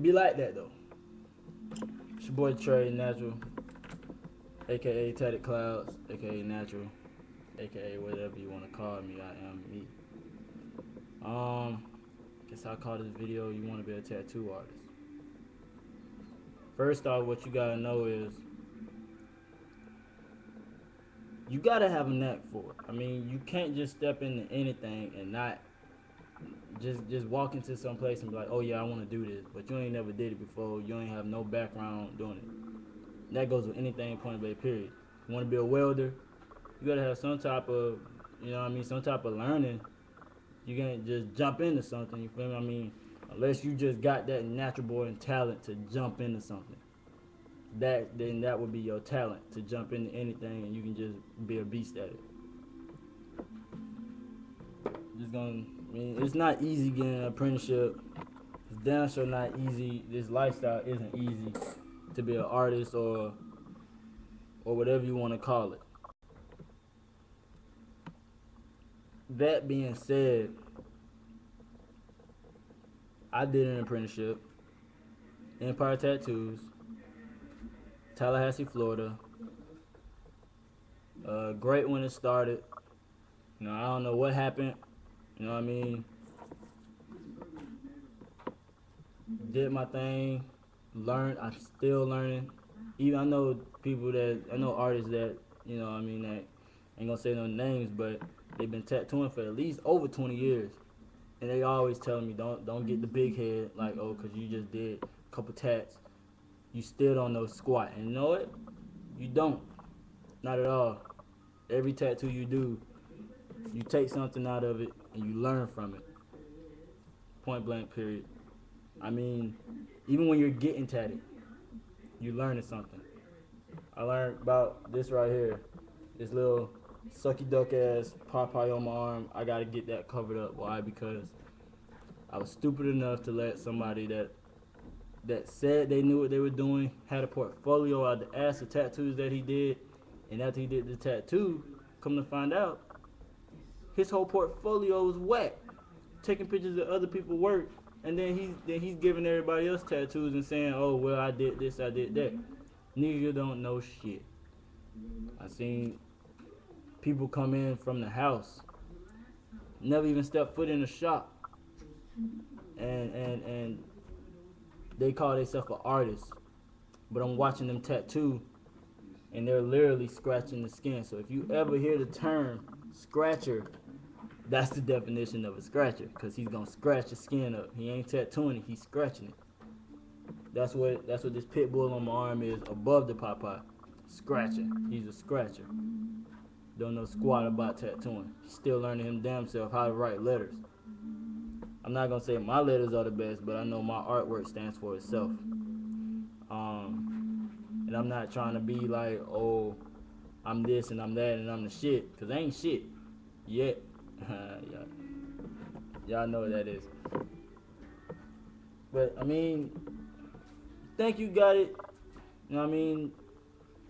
It be like that though. It's your boy Trey Natural, aka Tatted Clouds, aka Natural, aka whatever you want to call me. I am me. Guess I call this video "You Want to Be a Tattoo Artist." First off, what you gotta know is you gotta have a knack for it. I mean, you can't just step into anything and not just walk into some place and be like, oh yeah, I want to do this, but you ain't never did it before. You ain't have no background doing it. That goes with anything point blank period. You want to be a welder, you gotta have some type of, you know what I mean, some type of learning. You can't just jump into something. You feel me? I mean, unless you just got that natural born talent to jump into something. That would be your talent, to jump into anything and you can just be a beast at it. I mean, it's not easy getting an apprenticeship. It's damn sure not easy. This lifestyle isn't easy to be an artist or whatever you want to call it. That being said, I did an apprenticeship, Empire Tattoos, Tallahassee, Florida. Great when it started. You know, I don't know what happened. You know what I mean? Did my thing, learned. I'm still learning. Even I know artists that, you know what I mean, that ain't gonna say no names, but they've been tattooing for at least over 20 years. And they always telling me don't get the big head, like, oh, cause you just did a couple tats, you still don't know squat. And you know what? You don't. Not at all. Every tattoo you do, you take something out of it and you learn from it. Point blank period. I mean, even when you're getting tatted, you learning something. I learned about this right here. This little sucky duck ass Popeye on my arm. I gotta get that covered up. Why? Because I was stupid enough to let somebody that said they knew what they were doing, had a portfolio out the ass of tattoos that he did, and after he did the tattoo, come to find out, his whole portfolio was whack. Taking pictures of other people's work, and then he's giving everybody else tattoos and saying, oh well, I did this, I did that. Nigga don't know shit. I seen people come in from the house, never even step foot in the shop, and they call themselves an artist, but I'm watching them tattoo, and they're literally scratching the skin. So if you ever hear the term scratcher, that's the definition of a scratcher, because he's gonna scratch the skin up. He ain't tattooing it, he's scratching it. That's what this pit bull on my arm is above the Popeye. Scratching. He's a scratcher. Don't know squat about tattooing. He's still learning him damn self how to write letters. I'm not gonna say my letters are the best, but I know my artwork stands for itself. And I'm not trying to be like, oh, I'm this and I'm that and I'm the shit, because I ain't shit yet. Y'all know what that is. But I mean, think you got it. You know what I mean?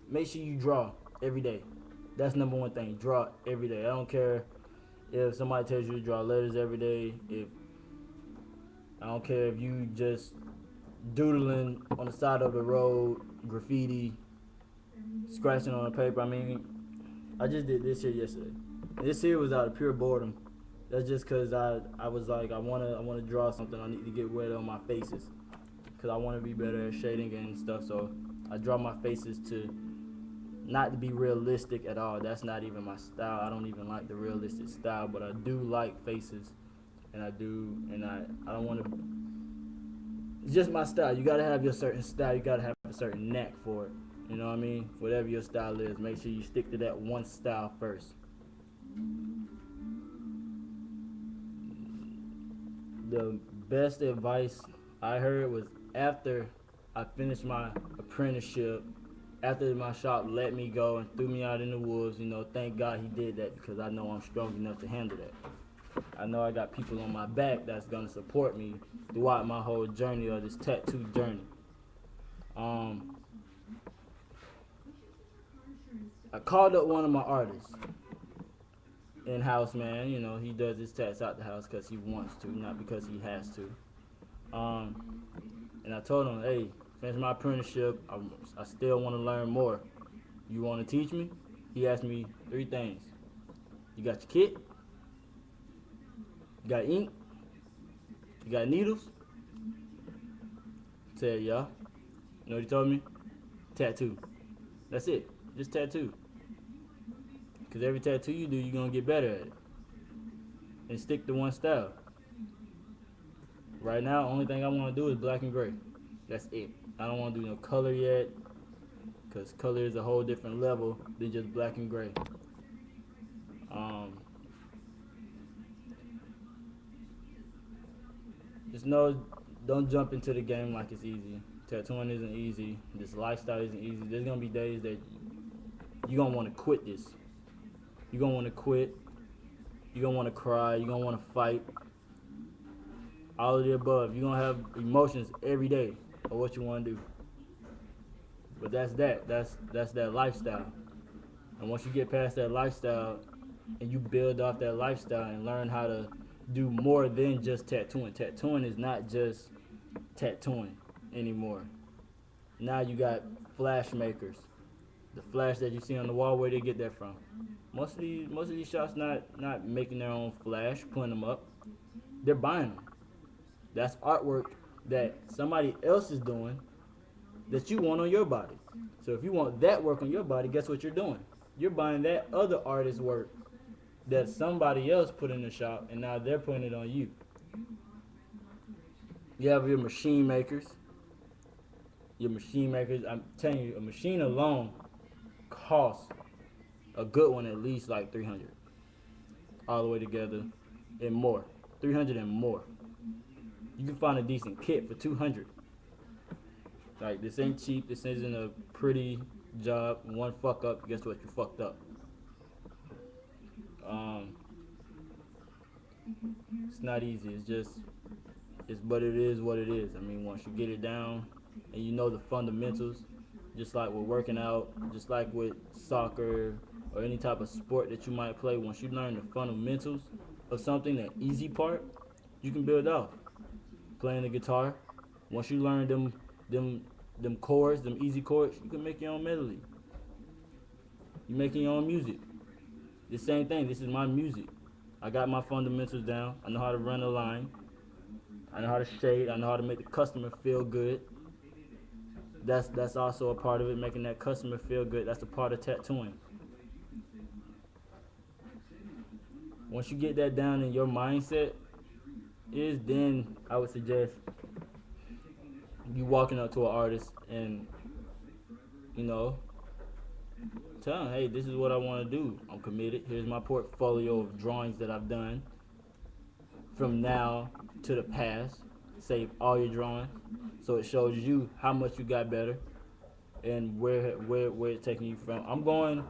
Make sure you draw every day. That's number one thing. Draw every day. I don't care if somebody tells you to draw letters every day. I don't care if you just doodling on the side of the road, graffiti, scratching on the paper. I mean, I just did this here yesterday. This here was out of pure boredom. That's just because I was like, I wanna draw something. I need to get rid of my faces, because I want to be better at shading and stuff. So I draw my faces to not to be realistic at all. That's not even my style. I don't even like the realistic style, but I do like faces, and I don't want to. It's just my style. You gotta have your certain style. You gotta have a certain knack for it. You know what I mean? Whatever your style is, make sure you stick to that one style first. The best advice I heard was after I finished my apprenticeship, after my shop let me go and threw me out in the woods. You know, thank God he did that, because I know I'm strong enough to handle that. I know I got people on my back that's gonna support me throughout my whole journey of this tattoo journey. I called up one of my artists in-house, man. You know, he does his tats out the house because he wants to, not because he has to. And I told him, hey, finish my apprenticeship. I still want to learn more. You want to teach me? He asked me 3 things. You got your kit? You got ink? You got needles? I said, yeah. You know what he told me? Tattoo. That's it. Just tattoo. Because every tattoo you do, you're going to get better at it. And stick to one style. Right now, only thing I want to do is black and gray. That's it. I don't want to do no color yet, because color is a whole different level than just black and gray. Just know, don't jump into the game like it's easy. Tattooing isn't easy. This lifestyle isn't easy. There's going to be days that you're going to want to quit this. You're going to want to quit. You're going to want to cry. You're going to want to fight. All of the above. You're going to have emotions every day of what you want to do. But that's that. That's that lifestyle. And once you get past that lifestyle and you build off that lifestyle and learn how to do more than just tattooing. Tattooing is not just tattooing anymore. Now you got flash makers. The flash that you see on the wall, where they get that from? Most of these shops not making their own flash, putting them up. They're buying them. That's artwork that somebody else is doing that you want on your body. So if you want that work on your body, guess what you're doing? You're buying that other artist's work that somebody else put in the shop, and now they're putting it on you. You have your machine makers. I'm telling you, a machine alone costs a good one at least like $300 all the way together and more. $300 and more. You can find a decent kit for $200. Like, this ain't cheap. This isn't a pretty job. One fuck up, guess what? You fucked up. It's not easy. But it is what it is. I mean, once you get it down and you know the fundamentals, just like with working out, just like with soccer or any type of sport that you might play, once you learn the fundamentals of something, that easy part, you can build off. Playing the guitar, once you learn them chords, them easy chords, you can make your own melody. You're making your own music. The same thing. This is my music. I got my fundamentals down. I know how to run a line. I know how to shade. I know how to make the customer feel good. That's also a part of it, making that customer feel good. That's a part of tattooing. Once you get that down in your mindset, then I would suggest you walking up to an artist and, tell them, hey, this is what I want to do. I'm committed. Here's my portfolio of drawings that I've done from now to the past. Save all your drawings so it shows you how much you got better and where it's taking you from. I'm going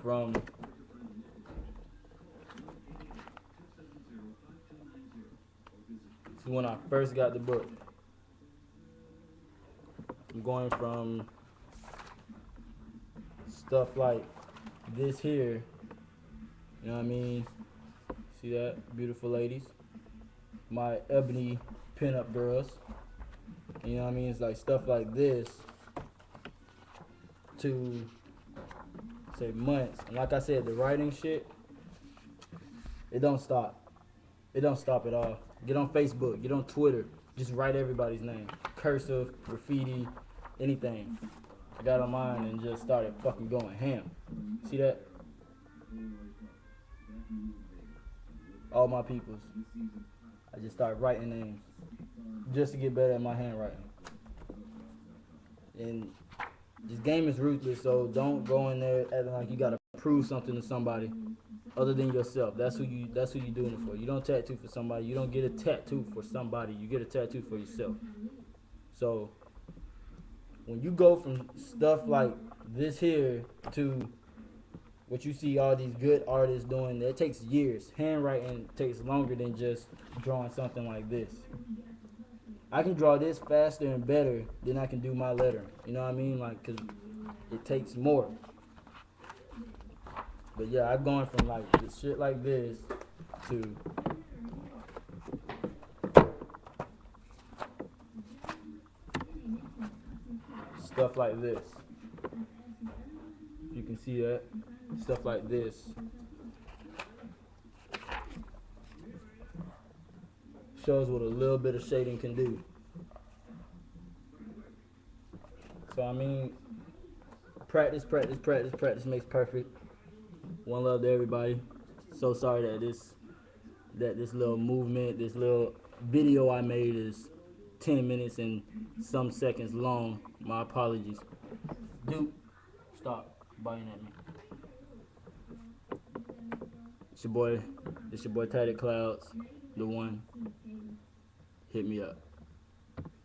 from when I first got the book. I'm going from stuff like this here, you know what I mean? See that? Beautiful ladies. My ebony pinup girls. You know what I mean? It's like stuff like this to say months. And like I said, the writing shit, it don't stop. It don't stop at all. Get on Facebook, get on Twitter, just write everybody's name. Cursive, graffiti, anything. I got on mine and just started fucking going ham. See that? All my peoples. I just started writing names just to get better at my handwriting. And this game is ruthless, so don't go in there acting like you gotta prove something to somebody other than yourself. That's who you doing it for. You don't tattoo for somebody. You don't get a tattoo for somebody. You get a tattoo for yourself. So when you go from stuff like this here to what you see all these good artists doing, it takes years. Handwriting takes longer than just drawing something like this. I can draw this faster and better than I can do my lettering. You know what I mean? Like, 'cause it takes more. But yeah, I've gone from like this shit like this to stuff like this. You can see that. Stuff like this. Shows what a little bit of shading can do. So I mean, practice, practice, practice, practice makes perfect. One love to everybody. So sorry that this little movement, this little video I made is 10 minutes and some seconds long. My apologies. Dude, stop biting at me. It's your boy Tatted Clouds, the one. Hit me up.